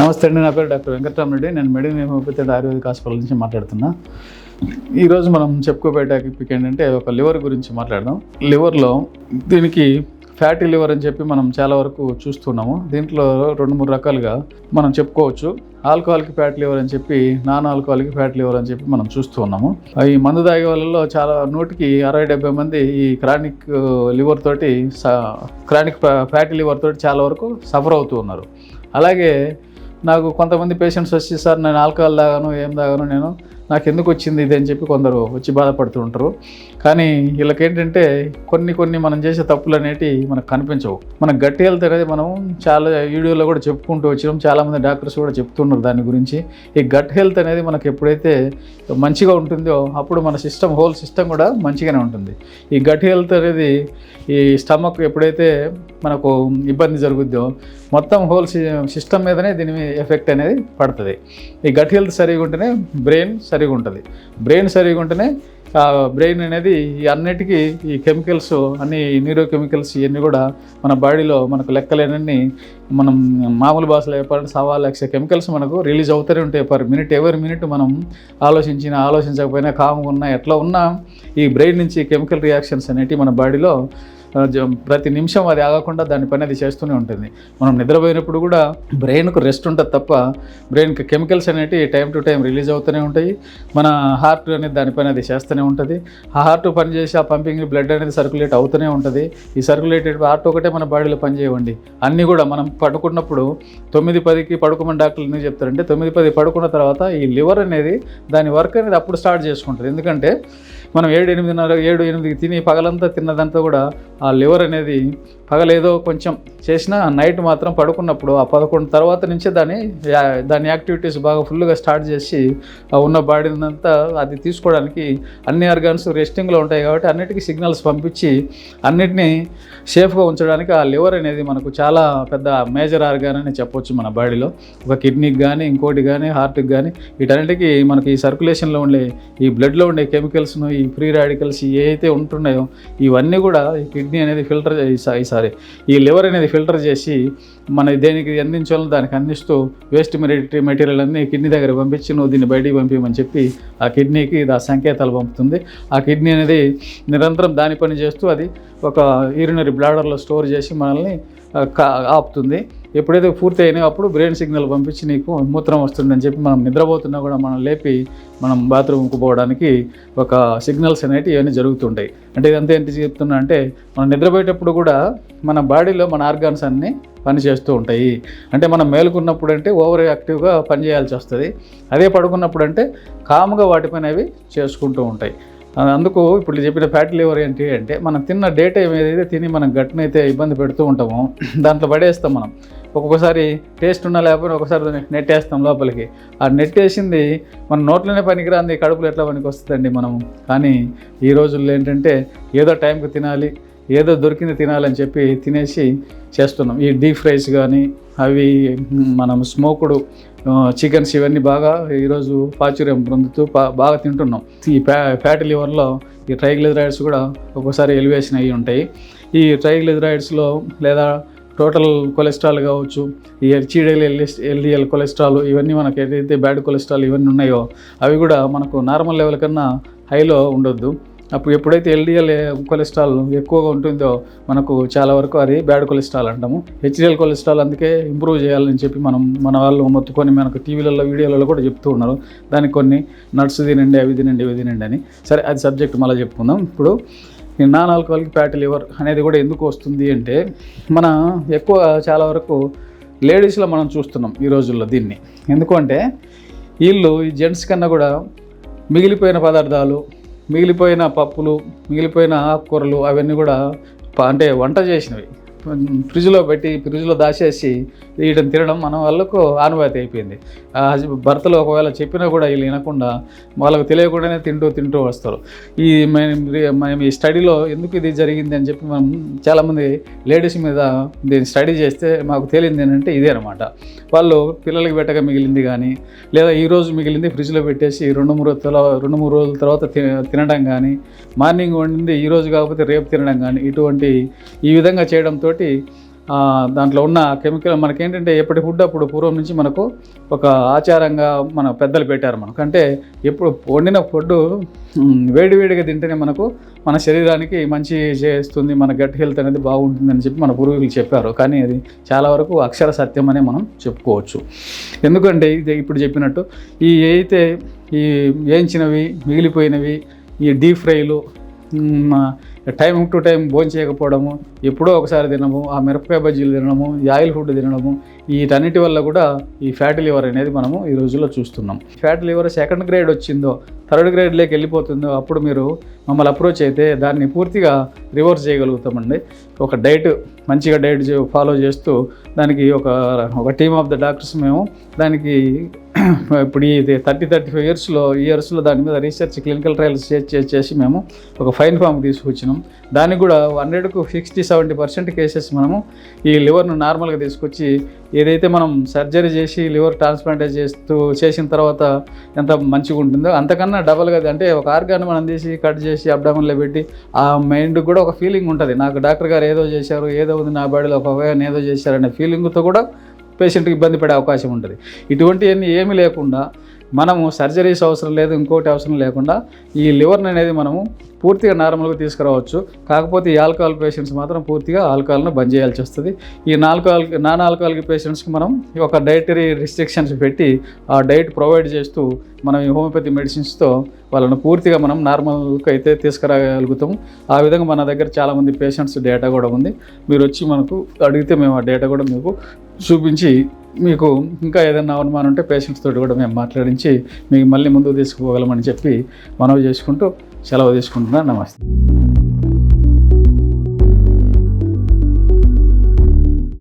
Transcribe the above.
నమస్తే అండి, నా పేరు డాక్టర్ వెంకటరామరెడ్డి. నేను మెడికల్ హోమియోపతి ఆయుర్వేదిక్ హాస్పిటల్ నుంచి మాట్లాడుతున్నా. ఈరోజు మనం చెప్పుకోబోయే టాపిక్ ఏంటంటే ఒక లివర్ గురించి మాట్లాడదాం. లివర్లో దీనికి ఫ్యాటీ లివర్ అని చెప్పి మనం చాలా వరకు చూస్తున్నాము. దీంట్లో 2-3 రకాలుగా మనం చెప్పుకోవచ్చు. ఆల్కహాలిక్ ఫ్యాటీ లివర్ అని చెప్పి, నాన్ ఆల్కహాలిక్ ఫ్యాటీ లివర్ అని చెప్పి మనం చూస్తూ ఉన్నాము. ఈ మందు తాగే వాళ్ళలో చాలా 100-70 మంది ఈ క్రానిక్ లివర్ తోటి, క్రానిక్ ఫ్యాటీ లివర్ తోటి చాలా వరకు సఫర్ అవుతూ ఉన్నారు. అలాగే నాకు కొంతమంది పేషెంట్స్ వచ్చి, సార్ నేను ఆల్కహాల్ తాగాను, ఏం తాగాను, నాకు ఎందుకు వచ్చింది ఇది అని చెప్పి కొందరు వచ్చి బాధపడుతూ ఉంటారు. కానీ వీళ్ళకి ఏంటంటే కొన్ని మనం చేసే తప్పులు అనేవి మనకు కనిపించవు. మన గట్ హెల్త్ అనేది మనం చాలా వీడియోలో కూడా చెప్పుకుంటూ వచ్చినాం. చాలామంది డాక్టర్స్ కూడా చెప్తున్నారు దాని గురించి. ఈ గట్ హెల్త్ అనేది మనకు ఎప్పుడైతే మంచిగా ఉంటుందో అప్పుడు మన హోల్ సిస్టమ్ కూడా మంచిగానే ఉంటుంది. ఈ గట్ హెల్త్ అనేది ఈ స్టమక్ ఎప్పుడైతే మనకు ఇబ్బంది జరుగుద్దో మొత్తం హోల్ సిస్టమ్ మీదనే దీని ఎఫెక్ట్ అనేది పడుతుంది. ఈ గట్ హెల్త్ సరిగా ఉంటేనే బ్రెయిన్ సరిగా ఉంటుంది. బ్రెయిన్ సరిగా ఉంటేనే బ్రెయిన్ అనేది ఈ అన్నిటికీ ఈ కెమికల్స్ అన్ని న్యూరో కెమికల్స్ ఇవన్నీ కూడా మన బాడీలో మనకు లెక్కలేనన్ని, మనం మామూలు భాషలో చెప్పాలంటే 1,000,000 కెమికల్స్ మనకు రిలీజ్ అవుతూనే ఉంటాయి పర్ మినిట్. ఎవరి మినిట్ మనం ఆలోచించకపోయినా కామ్గా ఉన్నా ఎట్లా ఉన్నా ఈ బ్రెయిన్ నుంచి కెమికల్ రియాక్షన్స్ అనేవి మన బాడీలో ప్రతి నిమిషం అది ఆగకుండా దాని పని అది చేస్తూనే ఉంటుంది. మనం నిద్రపోయినప్పుడు కూడా బ్రెయిన్కు రెస్ట్ ఉంటుంది తప్ప బ్రెయిన్కి కెమికల్స్ అనేవి టైం టు టైం రిలీజ్ అవుతూనే ఉంటాయి. మన హార్ట్ అనేది దాని పని అది చేస్తూనే ఉంటుంది. ఆ హార్ట్ పనిచేసి ఆ పంపింగ్ బ్లడ్ అనేది సర్క్యులేట్ అవుతూనే ఉంటుంది. ఈ సర్క్యులేటెడ్ హార్ట్ ఒకటే మన బాడీలో పనిచేయండి. అన్నీ కూడా మనం పడుకున్నప్పుడు 9-10కి పడుకోమని డాక్టర్లు ఎందుకు చెప్తారంటే 9-10 పడుకున్న తర్వాత ఈ లివర్ అనేది దాని వర్క్ అనేది అప్పుడు స్టార్ట్ చేసుకుంటుంది. ఎందుకంటే మనం 7-8కి తిని పగలంతా తిన్నదంతా కూడా ఆ లివర్ అనేది పగలేదో కొంచెం చేసినా నైట్ మాత్రం పడుకున్నప్పుడు ఆ 11 తర్వాత నుంచే దాని యాక్టివిటీస్ బాగా ఫుల్గా స్టార్ట్ చేసి ఉన్న బాడీని అంతా అది తీసుకోవడానికి అన్ని ఆర్గాన్స్ రెస్టింగ్లో ఉంటాయి. కాబట్టి అన్నిటికీ సిగ్నల్స్ పంపించి అన్నిటినీ సేఫ్గా ఉంచడానికి ఆ లివర్ అనేది మనకు చాలా పెద్ద మేజర్ ఆర్గాన్ అని చెప్పొచ్చు మన బాడీలో. ఒక కిడ్నీకి కానీ, ఇంకోటి కానీ, హార్ట్కి కానీ, వీటన్నిటికీ మనకి ఈ సర్క్యులేషన్లో ఉండే ఈ బ్లడ్లో ఉండే కెమికల్స్ను, ఈ ఫ్రీ రాడికల్స్ ఏవైతే ఉంటున్నాయో ఇవన్నీ కూడా ఈ కిడ్నీ అనేది ఈ లివర్ అనేది ఫిల్టర్ చేసి మన దేనికి అందించాలో దానికి అందిస్తూ వేస్ట్ మెటీరియల్ అన్నీ కిడ్నీ దగ్గర పంపించి నువ్వు దీన్ని బయటికి పంపించమని చెప్పి ఆ కిడ్నీకి ఆ సంకేతాలు పంపుతుంది. ఆ కిడ్నీ అనేది నిరంతరం దాని పని చేస్తూ అది ఒక యూరినరీ బ్లాడర్లో స్టోర్ చేసి మనల్ని ఆపుతుంది. ఎప్పుడైతే పూర్తి అయినాయో అప్పుడు బ్రెయిన్ సిగ్నల్ పంపించి నీకు మూత్రం వస్తుందని చెప్పి మనం నిద్రపోతున్నా కూడా మనం లేపి మనం బాత్రూమ్కి పోవడానికి ఒక సిగ్నల్స్ అనేవి ఇవన్నీ జరుగుతుంటాయి. అంటే ఇదంతా ఏంటి చెప్తున్నా అంటే మనం నిద్రపోయేటప్పుడు కూడా మన బాడీలో మన ఆర్గాన్స్ అన్నీ పనిచేస్తూ ఉంటాయి. అంటే మనం మేలుకున్నప్పుడు అంటే ఓవర్ యాక్టివ్గా పనిచేయాల్సి వస్తుంది. అదే పడుకున్నప్పుడు అంటే కామ్గా వాటిపైన అవి చేసుకుంటూ ఉంటాయి. అందుకు ఇప్పుడు చెప్పిన ఫ్యాటీ లివర్ ఏంటి అంటే మనం తిన్న డే టైం ఏదైతే తిని మనం గట్టునైతే ఇబ్బంది పెడుతూ ఉంటామో దాంట్లో పడేస్తాం. మనం ఒక్కొక్కసారి టేస్ట్ ఉన్నా లేకపోయినా ఒకసారి నెట్టేస్తాం లోపలికి. ఆ నెట్టేసింది మన నోట్లోనే పనికిరాంది కడుపులో ఎట్లా పనికి వస్తుందండి మనం. కానీ ఈ రోజుల్లో ఏంటంటే ఏదో టైంకి తినాలి, ఏదో దొరికింది తినాలని చెప్పి తినేసి చేస్తున్నాం. ఈ డీప్ ఫ్రైస్ కానీ అవి మనం స్మోక్డ్ చికెన్స్ ఇవన్నీ బాగా ఈరోజు ప్రాచుర్యం పొందుతూ బాగా తింటున్నాం. ఈ ఫ్యాటీ లివర్లో ఈ ట్రైగ్లిజరైడ్స్ కూడా ఒక్కోసారి ఎలివేషన్ అయ్యి ఉంటాయి. ఈ ట్రైగ్లిజరైడ్స్లో లేదా టోటల్ కొలెస్ట్రాల్ కావచ్చు, ఈ ఎల్డిఎల్ కొలెస్ట్రాల్ ఇవన్నీ మనకు ఏదైతే బ్యాడ్ కొలెస్ట్రాల్ ఇవన్నీ ఉన్నాయో అవి కూడా మనకు నార్మల్ లెవెల్ కన్నా హైలో ఉండొద్దు. అప్పుడు ఎప్పుడైతే ఎల్డిఎల్ కొలెస్ట్రాల్ ఎక్కువగా ఉంటుందో మనకు చాలా వరకు అది బ్యాడ్ కొలెస్ట్రాల్ అంటాము. హెచ్డిఎల్ కొలెస్ట్రాల్ అందుకే ఇంప్రూవ్ చేయాలని చెప్పి మన వాళ్ళు మొత్తుకొని మనకు టీవీలలో వీడియోలలో కూడా చెప్తూ ఉన్నారు. దానికి కొన్ని నట్స్ తినండి, అవి తినండి, ఇవి తినండి అని. సరే, అది సబ్జెక్ట్ మళ్ళీ చెప్పుకుందాం. ఇప్పుడు ఈ నాన్ ఆల్కహాలిక్ ఫ్యాటీ లివర్ అనేది కూడా ఎందుకు వస్తుంది అంటే మన ఎక్కువ చాలా వరకు లేడీస్లో మనం చూస్తున్నాం ఈ రోజుల్లో దీన్ని. ఎందుకంటే వీళ్ళు ఈ జెంట్స్ కన్నా కూడా మిగిలిపోయిన పదార్థాలు, మిగిలిపోయిన పప్పులు, మిగిలిపోయిన ఆకుకూరలు అవన్నీ కూడా అంటే వంట చేసినవి ఫ్రిడ్జ్లో దాచేసి వీటిని తినడం మన వాళ్ళకు ఆనవాయితీ అయిపోయింది. భర్తలు ఒకవేళ చెప్పినా కూడా వీళ్ళు వినకుండా వాళ్ళకు తెలియకుండానే తింటూ వస్తారు. మేము ఈ స్టడీలో ఎందుకు ఇది జరిగింది అని చెప్పి మనం చాలామంది లేడీస్ మీద దీన్ని స్టడీ చేస్తే మాకు తేలింది ఏంటంటే ఇదే అనమాట. వాళ్ళు పిల్లలకి పెట్టగా మిగిలింది కానీ లేదా ఈరోజు మిగిలింది ఫ్రిడ్జ్లో పెట్టేసి 2-3 రోజుల తర్వాత తినడం కానీ, మార్నింగ్ వండింది ఈరోజు కాకపోతే రేపు తినడం కానీ, ఈ విధంగా చేయడంతో దాంట్లో ఉన్న కెమికల్ మనకేంటంటే ఎప్పటి ఫుడ్ అప్పుడు పూర్వం నుంచి మనకు ఒక ఆచారంగా మన పెద్దలు పెట్టారు మనకు. అంటే ఎప్పుడు వండిన ఫుడ్ వేడివేడిగా తింటేనే మనకు మన శరీరానికి మంచి చేస్తుంది, మన గట్ హెల్త్ అనేది బాగుంటుందని చెప్పి మన పూర్వీకులు చెప్పారు. కానీ అది చాలా వరకు అక్షర సత్యం అనే మనం చెప్పుకోవచ్చు. ఎందుకంటే ఇది ఇప్పుడు చెప్పినట్టు అయితే ఈ వేయించినవి, మిగిలిపోయినవి, ఈ డీప్ ఫ్రైలు, టైం టు టైం భోజనం చేయకపోవడము, ఎప్పుడో ఒకసారి తినడము, ఆ మిరపకాయ బజ్జీలు తినడము, ఈ ఆయిల్ ఫుడ్ తినడము, వీటన్నిటి వల్ల కూడా ఈ ఫ్యాటీ లివర్ అనేది మనము ఈ రోజుల్లో చూస్తున్నాం. ఫ్యాటీ లివర్ సెకండ్ గ్రేడ్ వచ్చిందో, థర్డ్ గ్రేడ్లోకి వెళ్ళిపోతుందో అప్పుడు మీరు మమ్మల్ని అప్రోచ్ అయితే దాన్ని పూర్తిగా రివర్స్ చేయగలుగుతామండి. ఒక డైట్ మంచిగా డైట్ ఫాలో చేస్తూ దానికి ఒక టీమ్ ఆఫ్ ద డాక్టర్స్ మేము దానికి ఇప్పుడు ఇది 35 ఇయర్స్లో దాని మీద రీసెర్చ్ క్లినికల్ ట్రయల్స్ చేసి మేము ఒక ఫైన్ ఫామ్ తీసుకొచ్చినాం. దానికి కూడా 100కు 60-70% కేసెస్ మనము ఈ లివర్ను నార్మల్గా తీసుకొచ్చి ఏదైతే మనం సర్జరీ చేసి లివర్ ట్రాన్స్ప్లాంటేట్ చేసిన తర్వాత ఎంత మంచిగా ఉంటుందో అంతకన్నా డబల్గా, అంటే ఒక ఆర్గాన్ మనం తీసి కట్ చేసి అబ్డామన్లో పెట్టి ఆ మైండ్కి కూడా ఒక ఫీలింగ్ ఉంటుంది, నాకు డాక్టర్ గారు ఏదో చేశారు, ఏదో ఉంది నా బాడీలో ఒక ఏదో చేశారనే ఫీలింగ్తో కూడా పేషెంట్కి ఇబ్బంది పడే అవకాశం ఉంటుంది. ఇటువంటివన్నీ ఏమీ లేకుండా మనము సర్జరీస్ అవసరం లేదు, ఇంకోటి అవసరం లేకుండా ఈ లివర్ని అనేది మనము పూర్తిగా నార్మల్గా తీసుకురావచ్చు. కాకపోతే ఈ ఆల్కహాల్ పేషెంట్స్ మాత్రం పూర్తిగా ఆల్కహాల్ను బంద్ చేయాల్సి వస్తుంది. ఈ నాన్ ఆల్కహాలిక్ పేషెంట్స్కి మనం ఒక డైటరీ రిస్ట్రిక్షన్స్ పెట్టి ఆ డైట్ ప్రొవైడ్ చేస్తూ మనం ఈ హోమియోపతి మెడిసిన్స్తో వాళ్ళను పూర్తిగా మనం నార్మల్కి అయితే తీసుకురాగలుగుతాము. ఆ విధంగా మన దగ్గర చాలామంది పేషెంట్స్ డేటా కూడా ఉంది. మీరు వచ్చి మనకు అడిగితే మేము ఆ డేటా కూడా మీకు చూపించి మీకు ఇంకా ఏదైనా అనుమానం ఉంటే పేషెంట్స్ తోటి కూడా మేము మాట్లాడించి మీకు మళ్ళీ ముందుకు తీసుకుపోగలమని చెప్పి మనవి చేసుకుంటూ సెలవు తీసుకుంటున్నాను. నమస్తే.